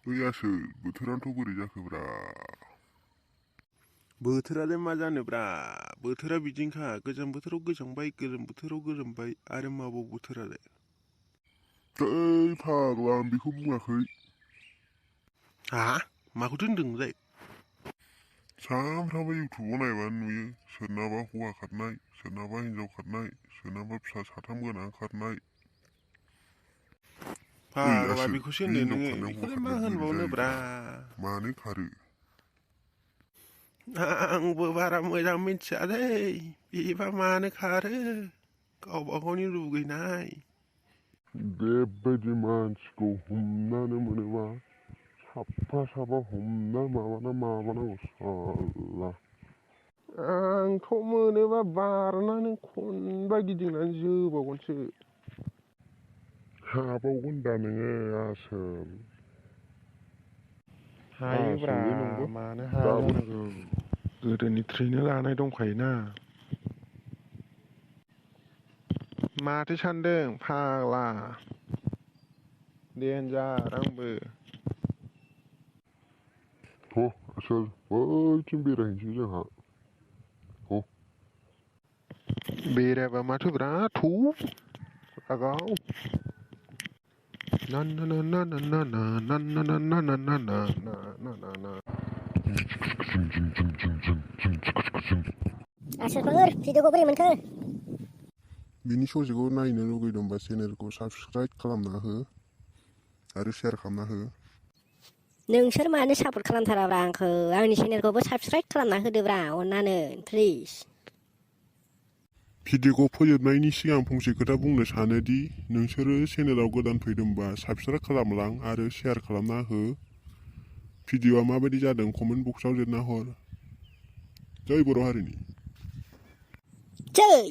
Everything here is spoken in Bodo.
मैयासो बोथोरानोथ' बोरै जाखोब्रा। बोथोरालाय मा जानोब्रा, बोथोरा बिदिनोखा, गोजां बोथोराव गोजांबाय, गोलोम बोथोराव गोलोमबाय, आरो माबाव बोथोरालाय। फाग्ला आं बेखौ बुङाखै। हा माखौथो होनदों नोंलाय? सानफ्रामबो इउटुबाव नायबानो नुयो सोरनाबा हौवा खारनाय, सोरनाबा हिनजाव खारनाय, सोरनाबा फिसा साथाम गोनां खारनाय। फाग्ला आसोल बेखौसो बे होनदों हिनजाव नोङो, खारनाय हौवा बेखौलाय मा खारनाय बोरै होनबावनोब्रा। जायोब्रा, मानो खारो? आंबो बारा मोजां मिथियालै, बेबा मानो खारो, गावबा गावनि लुगैनाय। बेबायदि मानसिखौ हमनानै मोनोबा साफा साफा हमना माबानांगौ साल्ला। आंथ' मोनोबा बारनानै खनबा गिदिंनानै जोबावगोनसो। हाबावगोन दा नोङो आसोल। हायोब्रा, आसोललै नोंबो मानो हाया दाबो जानांगौ, गोदोनि ट्रेनिं लानाय दंखायोना। माथो सानदों फाग्ला, देनजार आंबो। थ' आसोल बैथिं बेरायहैनोसै जोंहा। बेरायाबा माथोब्रा थौ लागाव। ना ना ना ना ना ना ना ना ना ना ना ना ना ना ना ना। आसोलफोर भिडिअखौ बोरै मोनखो? बिनि ससेखौ नायनो लुगैदोंबा चेनेलखौ साबस्क्राइब खालामना हो आरो शेयार खालामना हो। नोंसोर मानो सापर्ट खालामथाराब्रा आंखौ, आंनि चेनेलखौबो साबस्क्राइब खालामना होदोब्रा अननानै प्लिज। भिडिअखौ फोजोबनायनि सिगां फंसे खोथा बुंनो सानोदि नोंसोरो चेनेलाव गोदान फैदोंबा साबस्क्राइब खालामलां आरो शेयार खालामना हो। भिडिअआ माबायदि जादों कमेन्ट बक्सआव लिरना हर। जय बर' हारिनि। जै